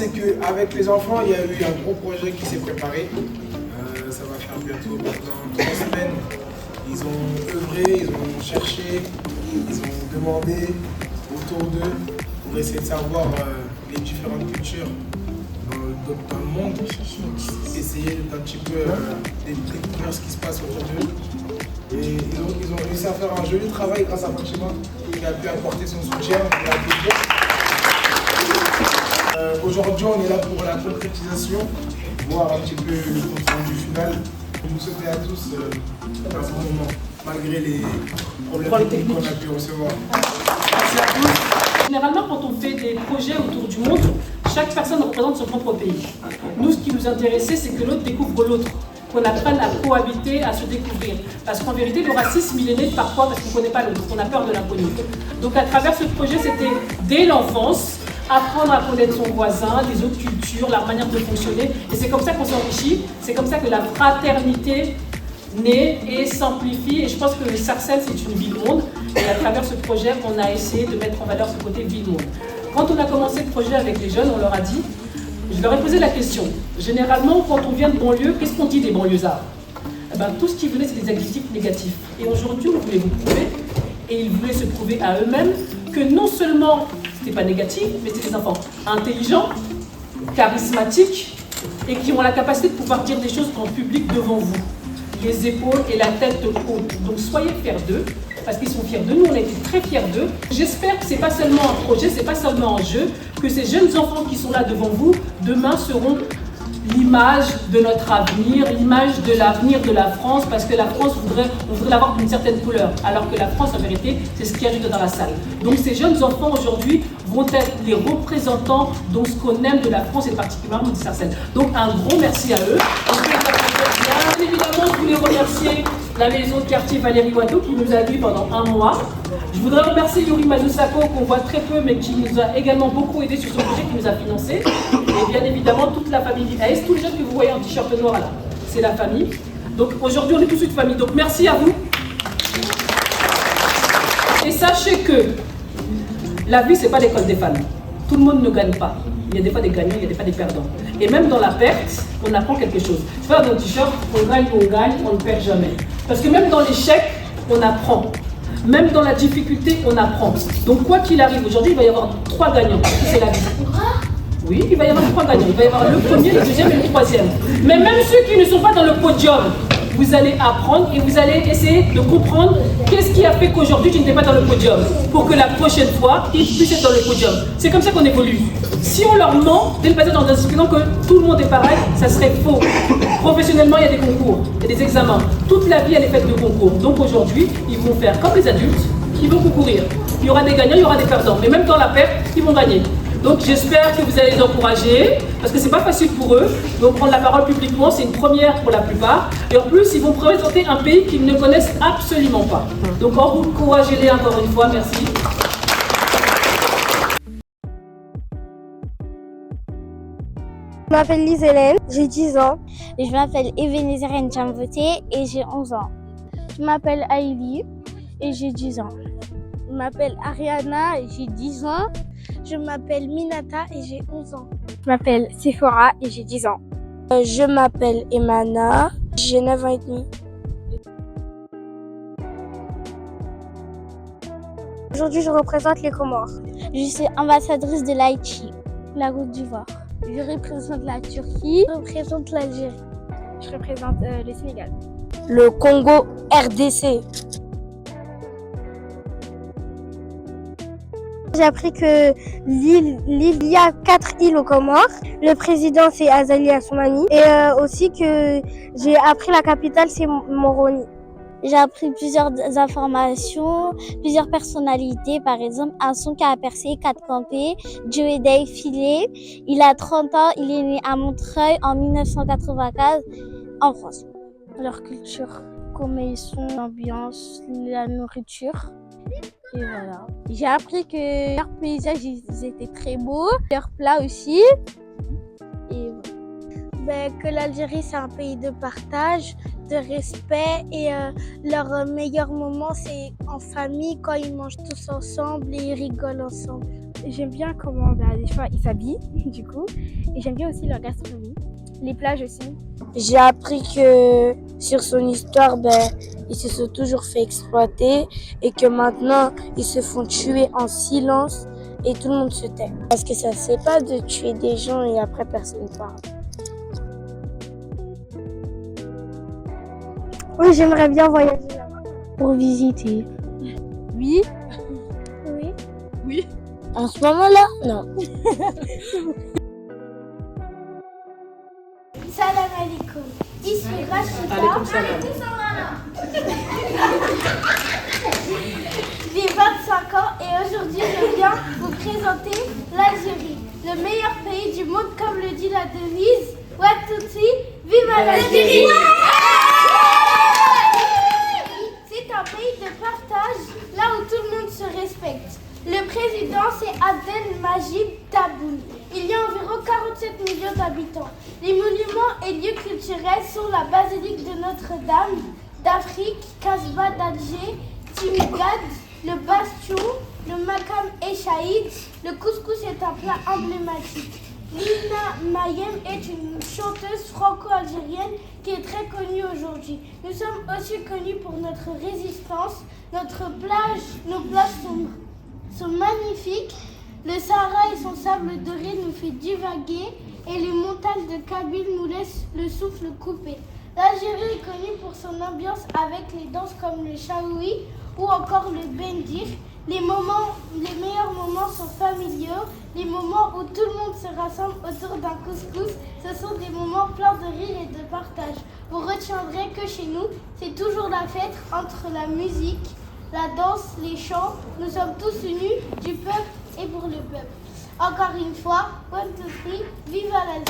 c'est qu'avec les enfants, il y a eu un gros projet qui s'est préparé. Ça va faire bientôt maintenant 3 semaines. Ils ont œuvré, ils ont cherché, ils ont demandé autour d'eux pour essayer de savoir les différentes cultures dans le monde, essayer d'un petit peu découvrir ce qui se passe autour d'eux. Et ils ont réussi à faire un joli travail grâce à Fatima qui a pu apporter son soutien. Aujourd'hui, on est là pour la concrétisation, voir un petit peu le compte rendu final. Je vous souhaite à tous un bon moment, malgré les problèmes techniques qu'on a pu recevoir. Merci à tous. Généralement, quand on fait des projets autour du monde, chaque personne représente son propre pays. Nous, ce qui nous intéressait, c'est que l'autre découvre l'autre, qu'on apprenne à cohabiter, à se découvrir. Parce qu'en vérité, le racisme, il est né parfois parce qu'on ne connaît pas l'autre, on a peur de l'inconnu. Donc à travers ce projet, c'était dès l'enfance, apprendre à connaître son voisin, les autres cultures, leur manière de fonctionner. Et c'est comme ça qu'on s'enrichit, c'est comme ça que la fraternité naît et s'amplifie. Et je pense que Sarcelles, c'est une ville-monde. Et à travers ce projet, on a essayé de mettre en valeur ce côté ville-monde. Quand on a commencé le projet avec les jeunes, on leur a dit, je leur ai posé la question. Généralement, quand on vient de banlieue, qu'est-ce qu'on dit des banlieusards? Tout ce qui venait, c'est des adjectifs négatifs. Et aujourd'hui, on voulait vous prouver, et ils voulaient se prouver à eux-mêmes, que non seulement c'était pas négatif, mais c'était des enfants intelligents, charismatiques, et qui ont la capacité de pouvoir dire des choses en public devant vous. Les épaules et la tête haute. Donc soyez fiers d'eux, parce qu'ils sont fiers de nous, on a été très fiers d'eux. J'espère que ce n'est pas seulement un projet, ce n'est pas seulement un jeu, que ces jeunes enfants qui sont là devant vous, demain seront l'image de notre avenir, l'image de l'avenir de la France, parce que la France, on voudrait l'avoir d'une certaine couleur, alors que la France, en vérité, c'est ce qui arrive dans la salle. Donc ces jeunes enfants aujourd'hui vont être les représentants de ce qu'on aime de la France et particulièrement de Sarcelles. Donc un gros merci à eux. Bien évidemment, je voulais remercier la maison de quartier Valérie Watteau qui nous a accueillis pendant 1 mois. Je voudrais remercier Yuri Mazusako qu'on voit très peu mais qui nous a également beaucoup aidé sur ce projet, qui nous a financé. Et bien évidemment toute la famille d'IAS, tous les jeunes que vous voyez en t-shirt noir là, c'est la famille. Donc aujourd'hui on est tous une famille, donc merci à vous. Et sachez que la vie c'est pas l'école des fans. Tout le monde ne gagne pas. Il y a des fois des gagnants, il y a des fois des perdants. Et même dans la perte, on apprend quelque chose. Tu vois, dans le t-shirt, on gagne, on ne perd jamais. Parce que même dans l'échec, on apprend. Même dans la difficulté, on apprend. Donc quoi qu'il arrive, aujourd'hui, il va y avoir 3 gagnants. Parce que c'est la vie. Oui, il va y avoir 3 gagnants. Il va y avoir le premier, le deuxième et le troisième. Mais même ceux qui ne sont pas dans le podium, vous allez apprendre et vous allez essayer de comprendre qu'est-ce qui a fait qu'aujourd'hui tu n'étais pas dans le podium, pour que la prochaine fois, ils puissent être dans le podium. C'est comme ça qu'on évolue. Si on leur ment, dès le passage en expliquant que tout le monde est pareil, ça serait faux. Professionnellement, il y a des concours, il y a des examens. Toute la vie, elle est faite de concours. Donc aujourd'hui, ils vont faire comme les adultes, ils vont concourir. Il y aura des gagnants, il y aura des perdants. Mais même dans la perte, ils vont gagner. Donc j'espère que vous allez les encourager, parce que c'est pas facile pour eux. Donc prendre la parole publiquement, c'est une première pour la plupart. Et en plus, ils vont présenter un pays qu'ils ne connaissent absolument pas. Donc encouragez-les encore une fois, merci. Je m'appelle Lise Hélène, j'ai 10 ans. Et je m'appelle Ebenezer Ndjamvoté et j'ai 11 ans. Je m'appelle Aïli et j'ai 10 ans. Je m'appelle Ariana et j'ai 10 ans. Je m'appelle Minata et j'ai 11 ans. Je m'appelle Sephora et j'ai 10 ans. Je m'appelle Emana, j'ai 9 ans et demi. Aujourd'hui, je représente les Comores. Je suis ambassadrice de l'Haïti, la Côte d'Ivoire. Je représente la Turquie, je représente l'Algérie. Je représente le Sénégal. Le Congo RDC. J'ai appris que il y a 4 îles aux Comores. Le président, c'est Azali Assoumani. Et aussi que j'ai appris la capitale, c'est Moroni. J'ai appris plusieurs informations, plusieurs personnalités. Par exemple, un son qui a percé, 4 campés, Joey Day Filé. Il a 30 ans, il est né à Montreuil en 1995 en France. Leur culture, comment ils sont, l'ambiance, la nourriture. Et voilà. J'ai appris que leurs paysages ils étaient très beaux, leurs plats aussi. Et que l'Algérie c'est un pays de partage, de respect et leur meilleur moment c'est en famille quand ils mangent tous ensemble et ils rigolent ensemble. J'aime bien comment des fois ils s'habillent du coup. Et j'aime bien aussi leur gastronomie. Les plages aussi. J'ai appris que sur son histoire, ils se sont toujours fait exploiter et que maintenant, ils se font tuer en silence et tout le monde se tait. Parce que ça ne se fait pas de tuer des gens et après personne ne parle. Oui, j'aimerais bien voyager là-bas. Pour visiter. Oui. Oui. Oui. En ce moment-là, non. Salam alaikum. Ici Rachida. J'ai 25 ans et aujourd'hui je viens vous présenter l'Algérie, le meilleur pays du monde comme le dit la devise. Ouatouti, vive l'Algérie! C'est un pays de partage, là où tout le monde se respecte. Le président, c'est Abdelmajid Tebboune. Il y a environ 47 millions d'habitants. Les monuments et lieux culturels sont la basilique de Notre-Dame d'Afrique, Casbah d'Alger, Timgad, le Bastion, le Makam et Chaïd. Le couscous est un plat emblématique. Lina Mayem est une chanteuse franco-algérienne qui est très connue aujourd'hui. Nous sommes aussi connus pour notre résistance. Nos plages sont magnifiques. Le Sahara et son sable doré nous fait divaguer et les montagnes de Kabylie nous laissent le souffle coupé. L'Algérie est connue pour son ambiance avec les danses comme le chaoui ou encore le bendir. Les meilleurs moments sont familiaux, les moments où tout le monde se rassemble autour d'un couscous. Ce sont des moments pleins de rire et de partage. Vous retiendrez que chez nous, c'est toujours la fête entre la musique, la danse, les chants. Nous sommes tous unis du peuple et pour le peuple. Encore une fois, 1, 2, 3, vive l'Algérie!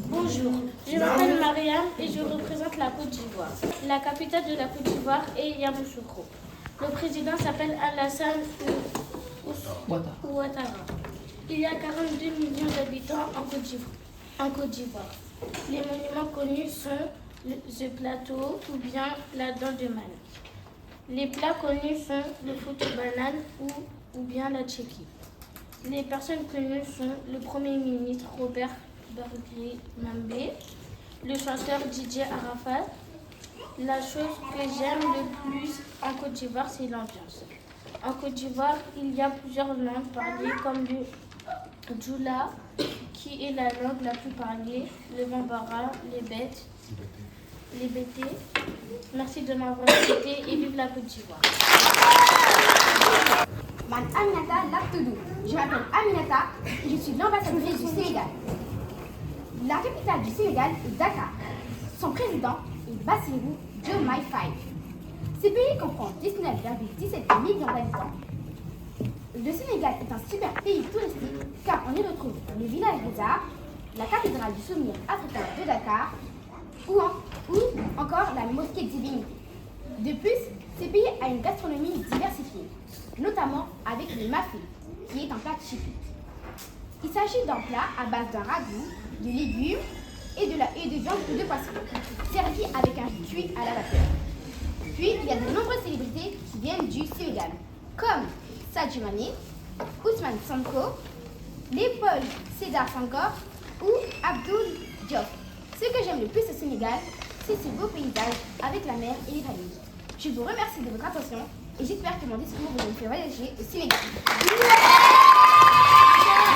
Bonjour, je m'appelle Mariam et je représente la Côte d'Ivoire. La capitale de la Côte d'Ivoire est Yamoussoukro. Le président s'appelle Alassane Ouattara. Il y a 42 millions d'habitants en Côte d'Ivoire. Les monuments connus sont le plateau ou bien la dent de manne. Les plats connus sont le photo banane ou bien la tchéquie. Les personnes connues sont le Premier ministre Robert Berger Mambé, le chanteur Didier Arafat. La chose que j'aime le plus en Côte d'Ivoire, c'est l'ambiance. En Côte d'Ivoire, il y a plusieurs langues parlées comme le Djoula, qui est la langue la plus parlée, le Bambara, les Bété. Merci de m'avoir écouté et vive la Côte d'Ivoire. Man Aminata Laptoudou. Je m'appelle Aminata et je suis l'ambassadrice du Sénégal. La capitale du Sénégal est Dakar. Son président est Bassirou Diomaye Faye. Ce pays comprend 19,17 millions d'habitants. Le Sénégal est un super pays touristique car on y retrouve le village des Arts, la cathédrale du souvenir africain de Dakar ou encore la mosquée divine. De plus, ce pays a une gastronomie diversifiée, notamment avec le mafé, qui est un plat typique. Il s'agit d'un plat à base d'un ragoût, de légumes et de viande ou de poisson, servi avec un riz cuit à la vapeur. Puis, il y a de nombreuses célébrités qui viennent du Sénégal, comme Sadio Mané, Ousmane Sonko, Léopold Sédar Senghor ou Abdoul Diop. Ce que j'aime le plus au Sénégal, c'est ce beau paysage avec la mer et les falaises. Je vous remercie de votre attention et j'espère que mon discours vous a fait voyager au Sénégal.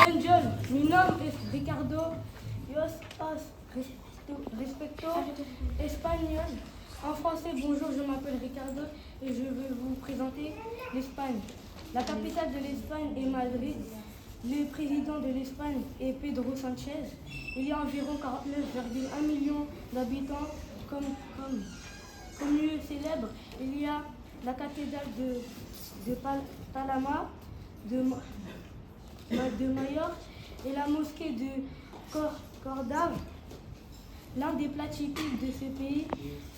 Bonjour, mi nombre es Ricardo. Yo respecto espagnol. En français, bonjour, je m'appelle Ricardo et je vais vous présenter l'Espagne. La capitale de l'Espagne est Madrid. Le président de l'Espagne est Pedro Sanchez. Il y a environ 49,1 millions d'habitants. Comme lieu célèbre, il y a la cathédrale de Palma, de Majorque et la mosquée de Córdoba. L'un des plats typiques de ce pays,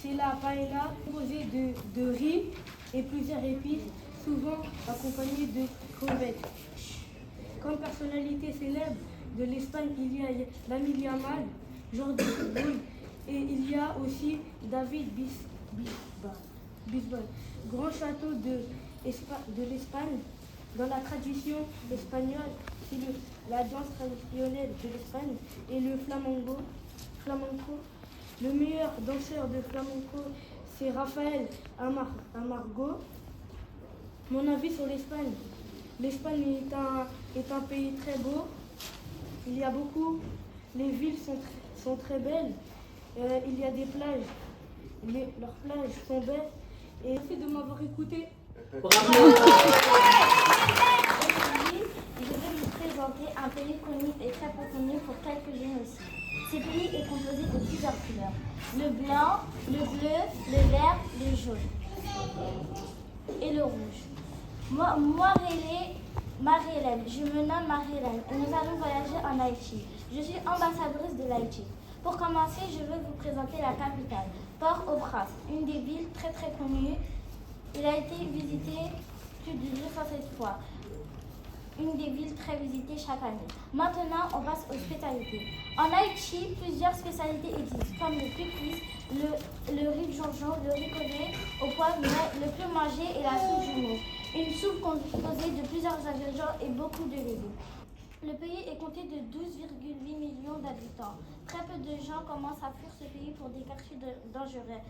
c'est la paella, composée de riz et plusieurs épices, souvent accompagnée de crevettes. Comme personnalité célèbre de l'Espagne, il y a Lamine Yamal, Jordi Alba, et il y a aussi David Bisbal. Grand château de l'Espagne. Dans la tradition espagnole, c'est la danse traditionnelle de l'Espagne et le flamenco. Le meilleur danseur de flamenco, c'est Rafael Amargo. Mon avis sur l'Espagne. L'Espagne est un pays très beau. Il y a beaucoup. Les villes sont très belles. Il y a des plages. Leurs plages sont belles. Et merci de m'avoir écouté. Aujourd'hui, je vais vous présenter un pays connu et très peu connu pour quelques jeunes aussi. Ce pays est composé de plusieurs couleurs. Le blanc, le bleu, le vert, le jaune et le rouge. Moi, Marie-Hélène, je me nomme Marie-Hélène et nous allons voyager en Haïti. Je suis ambassadrice de l'Haïti. Pour commencer, je vais vous présenter la capitale, Port-au-Prince, une des villes très très connues. Il a été visité plus de 207 fois. Une des villes très visitées chaque année. Maintenant, on passe aux spécialités. En Haïti, plusieurs spécialités existent, comme le piquis, le riz de jonjon, le riz collé au poivre, mais le plus mangé est la soupe jumeau. Une soupe composée de plusieurs ingrédients et beaucoup de légumes. Le pays est compté de 12,8 millions d'habitants. Très peu de gens commencent à fuir ce pays pour des quartiers dangereux.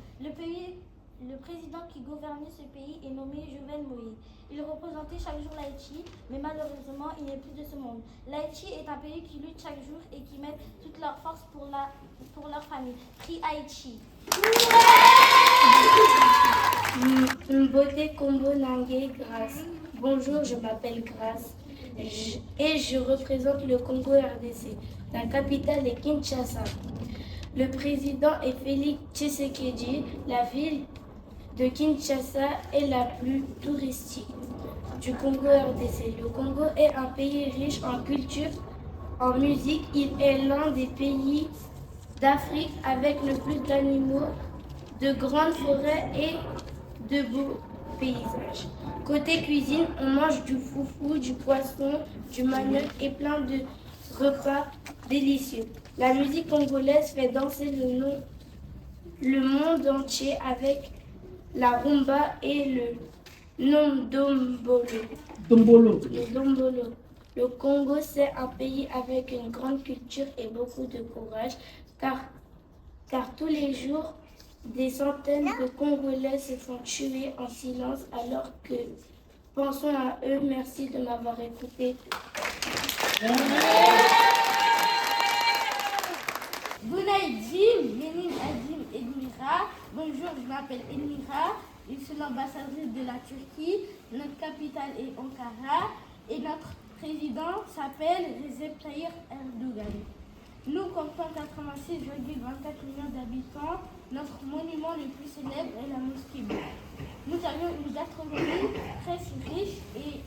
Le président qui gouvernait ce pays est nommé Jovenel Moïse. Il représentait chaque jour l'Haïti, mais malheureusement, il n'est plus de ce monde. L'Haïti est un pays qui lutte chaque jour et qui met toute leur force pour leur famille. Crie Haïti. Mbote Kombo Nangue Grace. Bonjour, je m'appelle Grace et je représente le Congo RDC. La capitale est Kinshasa. Le président est Félix Tshisekedi. La ville de Kinshasa est la plus touristique du Congo RDC. Le Congo est un pays riche en culture, en musique. Il est l'un des pays d'Afrique avec le plus d'animaux, de grandes forêts et de beaux paysages. Côté cuisine, on mange du foufou, du poisson, du manioc et plein de repas délicieux. La musique congolaise fait danser le monde entier avec la rumba et le ndombolo. Le dombolo. Le Congo, c'est un pays avec une grande culture et beaucoup de courage, car tous les jours, des centaines de Congolais se font tuer en silence alors que pensons à eux. Merci de m'avoir écouté. Bonaïdim, Ménim Adim Edmira. Bonjour, je m'appelle Edmira. Je suis l'ambassadrice de la Turquie. Notre capitale est Ankara et notre président s'appelle Recep Tayyip Erdogan. Nous comptons 86,24 millions d'habitants. Notre monument le plus célèbre est la mosquée Bleue. Nous avions une gastronomie très riche et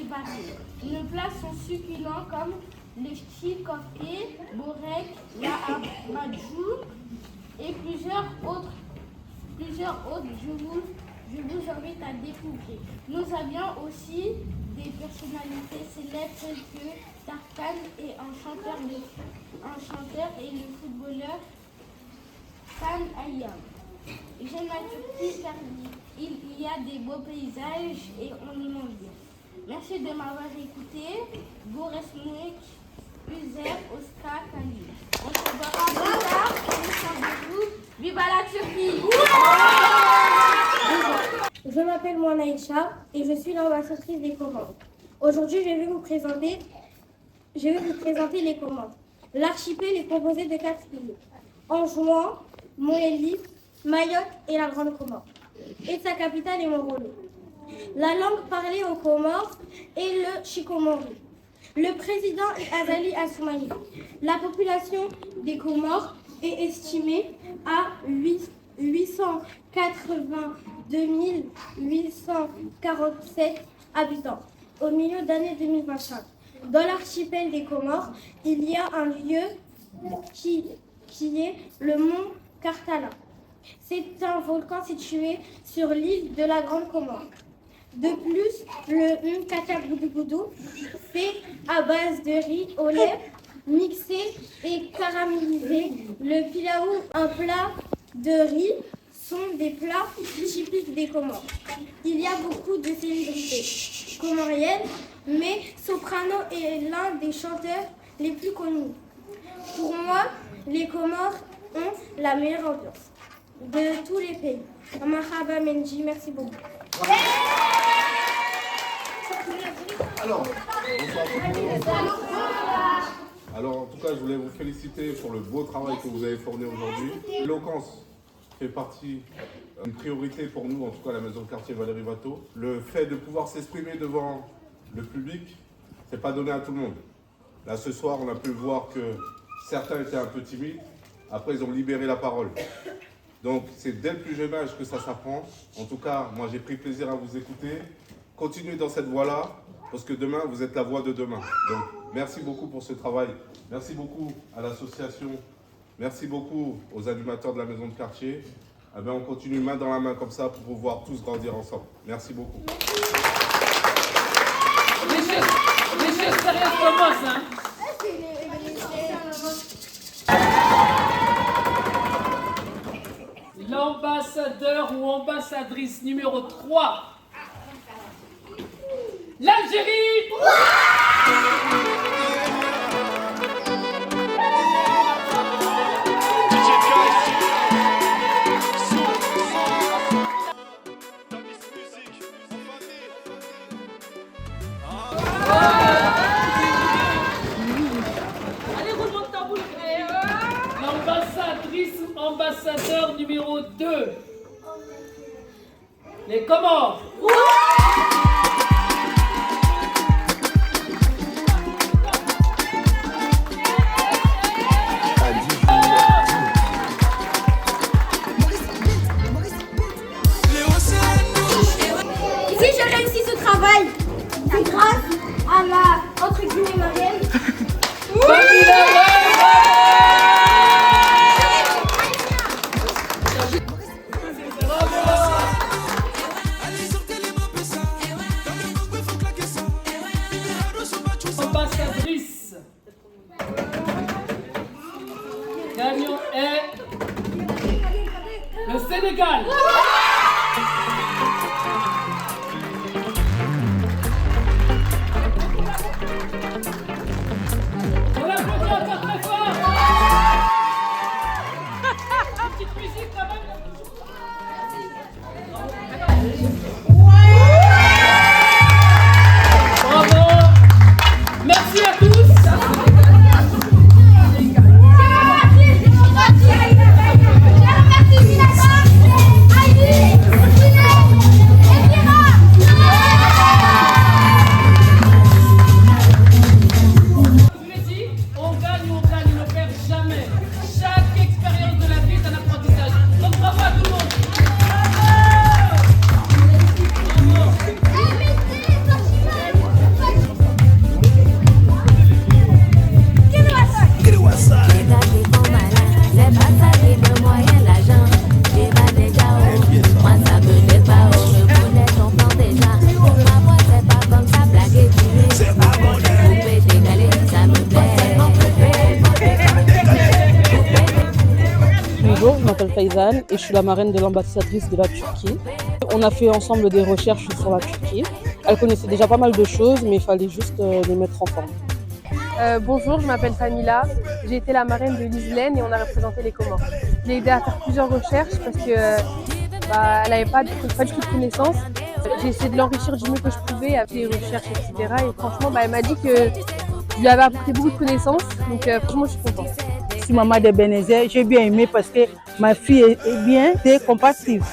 variée. Nos plats sont succulents comme le chikofé, borek, la amadjou et plusieurs autres. Je vous invite à découvrir. Nous avions aussi des personnalités célèbres telles que Tarkan et un chanteur et le footballeur Kan Ayam. J'aime la Turquie car il y a des beaux paysages et on y mange bien. Merci de m'avoir écouté. Goresmouek, Uzer, Oscar, Khalil. On se verra plus tard. Viva la Turquie! Je m'appelle Moanaïcha et je suis l'ambassadrice des Comores. Aujourd'hui, je vais vous présenter les Comores. L'archipel est composé de 4 îles. Anjouan, Moélie, Mayotte et la Grande Comore. Et sa capitale est Morolo. La langue parlée aux Comores est le chikomori. Le président est Azali Assoumani. La population des Comores est estimée à 882 847 habitants au milieu de l'année 2025. Dans l'archipel des Comores, il y a un lieu qui est le mont Kartala. C'est un volcan situé sur l'île de la Grande Comore. De plus, le Mkata-Boudou fait à base de riz au lait mixé et caramélisé. Le pilaou, un plat de riz sont des plats typiques des Comores. Il y a beaucoup de célébrités comoriennes, mais Soprano est l'un des chanteurs les plus connus. Pour moi, les Comores ont la meilleure ambiance de tous les pays. Marhaba Menji, merci beaucoup. Alors, en tout cas, je voulais vous féliciter pour le beau travail que vous avez fourni aujourd'hui. L'éloquence fait partie d'une priorité pour nous, en tout cas à la maison de quartier Valérie Watteau. Le fait de pouvoir s'exprimer devant le public, c'est pas donné à tout le monde. Là, ce soir, on a pu voir que certains étaient un peu timides. Après, ils ont libéré la parole. Donc, c'est dès le plus jeune âge que ça s'apprend. En tout cas, moi, j'ai pris plaisir à vous écouter. Continuez dans cette voie-là, parce que demain, vous êtes la voix de demain. Donc, merci beaucoup pour ce travail. Merci beaucoup à l'association. Merci beaucoup aux animateurs de la maison de quartier. Eh bien, on continue main dans la main comme ça pour pouvoir tous grandir ensemble. Merci beaucoup. Les choses sérieuses commencent, hein. L'ambassadeur ou ambassadrice numéro 3. L'Algérie. L'ambassadrice ou ambassadeur numéro 2. Les Comores. Si j'ai réussi ce travail, c'est grâce à ma, entre guillemets, marraine. Ambassadrice. Gagnant est le Sénégal. On l'applaudit encore très fort. Une petite musique quand même. Bravo. Merci à tous. Bonjour, je m'appelle Faïzan et je suis la marraine de l'ambassadrice de la Turquie. On a fait ensemble des recherches sur la Turquie. Elle connaissait déjà pas mal de choses, mais il fallait juste les mettre en forme. Bonjour, je m'appelle Famila. J'ai été la marraine de l'Islène et on a représenté les Comores. Je l'ai aidée à faire plusieurs recherches parce qu'elle n'avait pas du tout de connaissances. J'ai essayé de l'enrichir du mieux que je pouvais avec des recherches, etc. Et franchement, elle m'a dit que je lui avais apporté beaucoup de connaissances. Donc franchement, je suis contente. Je suis maman de Bénézé. J'ai bien aimé parce que ma fille est bien, c'est compassive.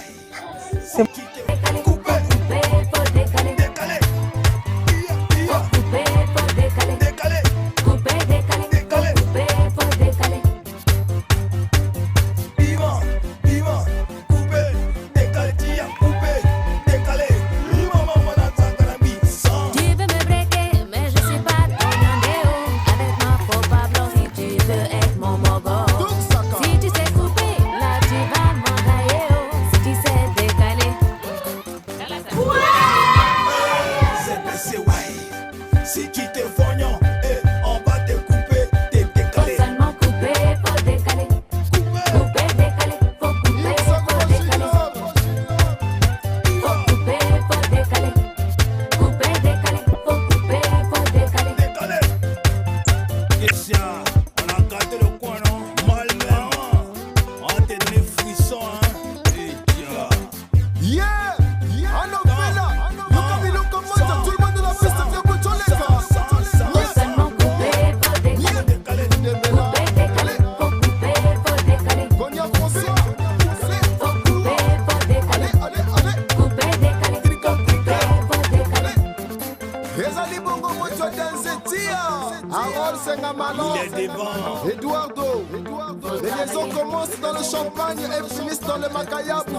commencent dans le champagne et finissent dans le macayabou.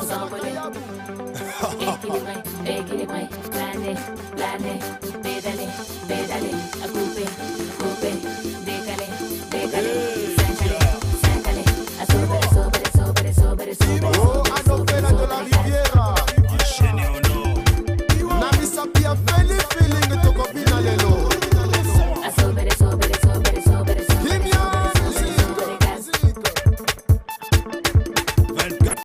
Équilibré, planer, pédaler, pédaler, à coup